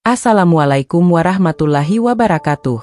Assalamualaikum warahmatullahi wabarakatuh.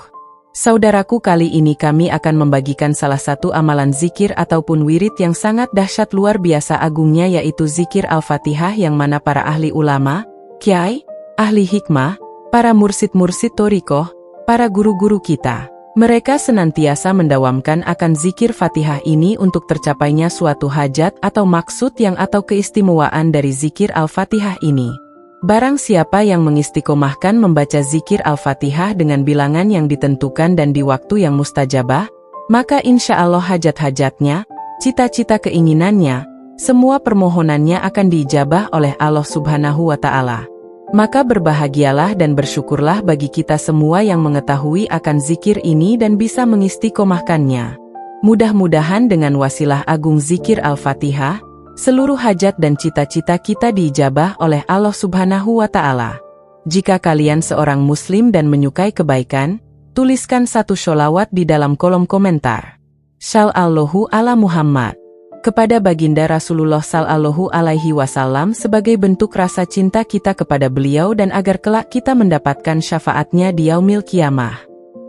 Saudaraku, kali ini kami akan membagikan salah satu amalan zikir ataupun wirid yang sangat dahsyat luar biasa agungnya, yaitu zikir Al-Fatihah, yang mana para ahli ulama, kiai, ahli hikmah, para mursid-mursid thoriqoh, para guru-guru kita, mereka senantiasa mendawamkan akan zikir Fatihah ini untuk tercapainya suatu hajat atau maksud yang atau keistimewaan dari zikir Al-Fatihah ini. Barang siapa yang mengistiqomahkan membaca zikir Al-Fatihah dengan bilangan yang ditentukan dan di waktu yang mustajabah, maka insya Allah hajat-hajatnya, cita-cita keinginannya, semua permohonannya akan diijabah oleh Allah Subhanahu wa Ta'ala. Maka berbahagialah dan bersyukurlah bagi kita semua yang mengetahui akan zikir ini dan bisa mengistiqomahkannya. Mudah-mudahan dengan wasilah agung zikir Al-Fatihah, seluruh hajat dan cita-cita kita diijabah oleh Allah Subhanahu wa Ta'ala. Jika kalian seorang muslim dan menyukai kebaikan, tuliskan satu sholawat di dalam kolom komentar. Shallallahu ala Muhammad. Kepada baginda Rasulullah sallallahu alaihi wasallam sebagai bentuk rasa cinta kita kepada beliau dan agar kelak kita mendapatkan syafaatnya di yaumil kiamah.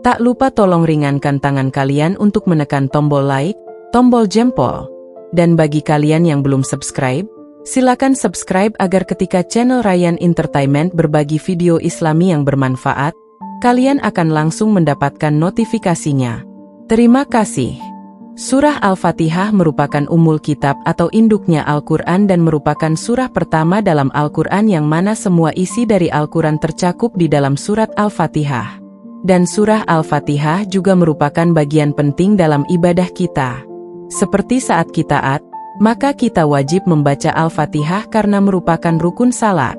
Tak lupa tolong ringankan tangan kalian untuk menekan tombol like, tombol jempol. Dan bagi kalian yang belum subscribe, silakan subscribe agar ketika channel Rayyan Entertainment berbagi video Islami yang bermanfaat, kalian akan langsung mendapatkan notifikasinya. Terima kasih. Surah Al-Fatihah merupakan ummul kitab atau induknya Al-Quran dan merupakan surah pertama dalam Al-Quran, yang mana semua isi dari Al-Quran tercakup di dalam surat Al-Fatihah. Dan surah Al-Fatihah juga merupakan bagian penting dalam ibadah kita. Seperti saat kita maka kita wajib membaca Al-Fatihah karena merupakan rukun salat.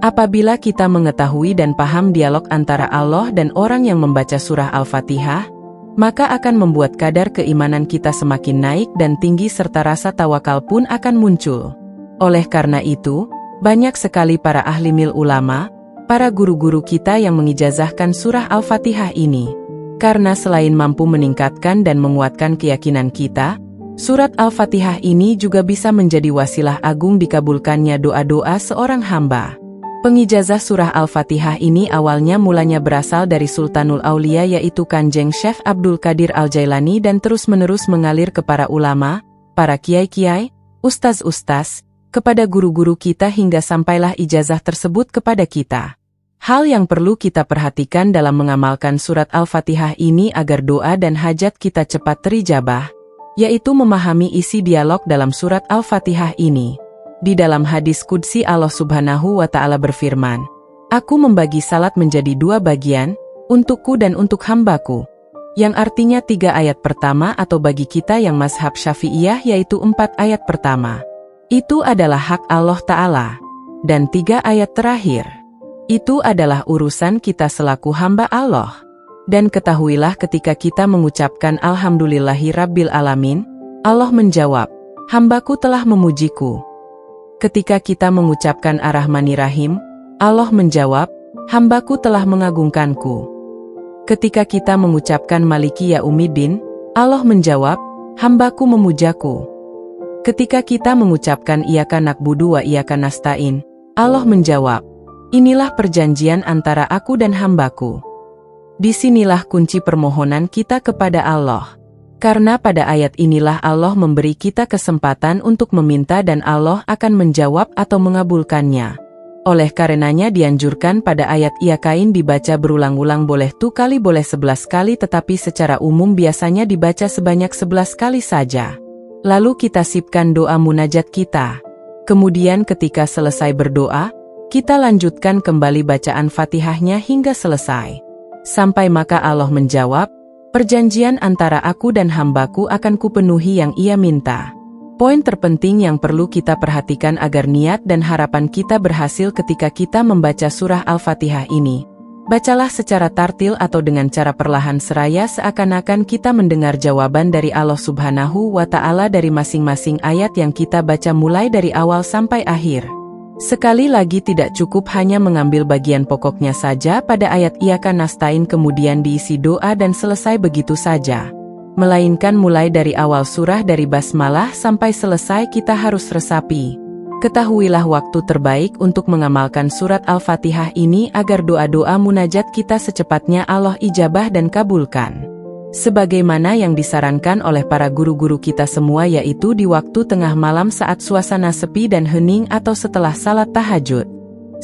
Apabila kita mengetahui dan paham dialog antara Allah dan orang yang membaca surah Al-Fatihah, maka akan membuat kadar keimanan kita semakin naik dan tinggi serta rasa tawakal pun akan muncul. Oleh karena itu, banyak sekali para ahli ulama, para guru-guru kita yang mengijazahkan surah Al-Fatihah ini. Karena selain mampu meningkatkan dan menguatkan keyakinan kita, surat Al-Fatihah ini juga bisa menjadi wasilah agung dikabulkannya doa-doa seorang hamba. Pengijazah surah Al-Fatihah ini awalnya mulanya berasal dari Sultanul Aulia, yaitu Kanjeng Syekh Abdul Qadir Al-Jailani, dan terus-menerus mengalir ke para ulama, para kiai-kiai, ustaz-ustaz, kepada guru-guru kita hingga sampailah ijazah tersebut kepada kita. Hal yang perlu kita perhatikan dalam mengamalkan surat Al-Fatihah ini agar doa dan hajat kita cepat terijabah, yaitu memahami isi dialog dalam surat Al-Fatihah ini. Di dalam hadis qudsi Allah Subhanahu wa Ta'ala berfirman, "Aku membagi salat menjadi dua bagian, untukku dan untuk hambaku." Yang artinya 3 ayat pertama atau bagi kita yang mazhab Syafi'iyah yaitu 4 ayat pertama. Itu adalah hak Allah Ta'ala. Dan 3 ayat terakhir, itu adalah urusan kita selaku hamba Allah. Dan ketahuilah ketika kita mengucapkan Alhamdulillahi Rabbil Alamin, Allah menjawab, "Hambaku telah memujiku." Ketika kita mengucapkan Ar-Rahmanir-Rahim, Allah menjawab, "Hambaku telah mengagungkanku." Ketika kita mengucapkan Maliki Yaumiddin, Allah menjawab, "Hambaku memujaku." Ketika kita mengucapkan Iyyaka na'budu wa iyyaka nasta'in, Allah menjawab, "Inilah perjanjian antara aku dan hambaku." Disinilah kunci permohonan kita kepada Allah. Karena pada ayat inilah Allah memberi kita kesempatan untuk meminta dan Allah akan menjawab atau mengabulkannya. Oleh karenanya dianjurkan pada ayat Iyyakain dibaca berulang-ulang, boleh 2 kali, boleh 11 kali, tetapi secara umum biasanya dibaca sebanyak 11 kali saja. Lalu kita sipkan doa munajat kita. Kemudian ketika selesai berdoa, kita lanjutkan kembali bacaan Fatihahnya hingga selesai. Sampai maka Allah menjawab, "Perjanjian antara aku dan hambaku akan kupenuhi yang ia minta." Poin terpenting yang perlu kita perhatikan agar niat dan harapan kita berhasil ketika kita membaca surah Al-Fatihah ini. Bacalah secara tartil atau dengan cara perlahan seraya seakan-akan kita mendengar jawaban dari Allah Subhanahu wa Ta'ala dari masing-masing ayat yang kita baca mulai dari awal sampai akhir. Sekali lagi, tidak cukup hanya mengambil bagian pokoknya saja pada ayat Iyyaka nasta'in kemudian diisi doa dan selesai begitu saja. Melainkan mulai dari awal surah dari basmalah sampai selesai kita harus resapi. Ketahuilah waktu terbaik untuk mengamalkan surat Al-Fatihah ini agar doa-doa munajat kita secepatnya Allah ijabah dan kabulkan. Sebagaimana yang disarankan oleh para guru-guru kita semua, yaitu di waktu tengah malam saat suasana sepi dan hening atau setelah salat tahajud.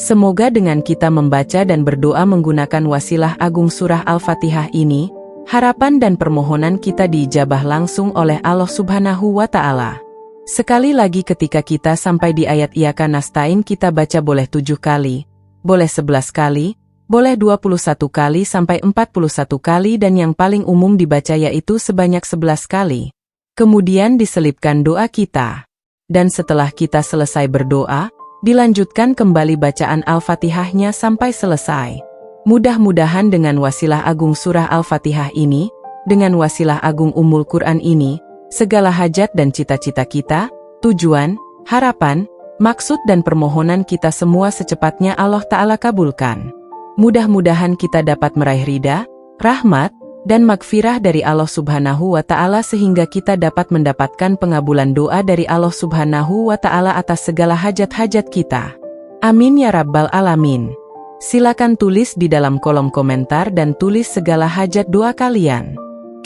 Semoga dengan kita membaca dan berdoa menggunakan wasilah agung surah Al-Fatihah ini, harapan dan permohonan kita diijabah langsung oleh Allah Subhanahu wa Ta'ala. Sekali lagi, ketika kita sampai di ayat Iyyaka nasta'in, kita baca boleh 7 kali, boleh 11 kali, boleh 21 kali sampai 41 kali, dan yang paling umum dibaca yaitu sebanyak 11 kali. Kemudian diselipkan doa kita. Dan setelah kita selesai berdoa, dilanjutkan kembali bacaan Al-Fatihahnya sampai selesai. Mudah-mudahan dengan wasilah agung surah Al-Fatihah ini, dengan wasilah agung Ummul Quran ini, segala hajat dan cita-cita kita, tujuan, harapan, maksud dan permohonan kita semua secepatnya Allah Ta'ala kabulkan. Mudah-mudahan kita dapat meraih ridha, rahmat, dan magfirah dari Allah Subhanahu wa Ta'ala sehingga kita dapat mendapatkan pengabulan doa dari Allah Subhanahu wa Ta'ala atas segala hajat-hajat kita. Amin ya Rabbal Alamin. Silakan tulis di dalam kolom komentar dan tulis segala hajat doa kalian.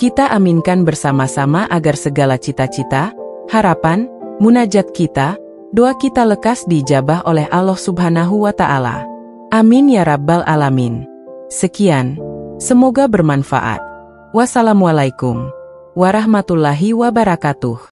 Kita aminkan bersama-sama agar segala cita-cita, harapan, munajat kita, doa kita lekas diijabah oleh Allah Subhanahu wa Ta'ala. Amin ya Rabbal Alamin. Sekian, semoga bermanfaat. Wassalamualaikum warahmatullahi wabarakatuh.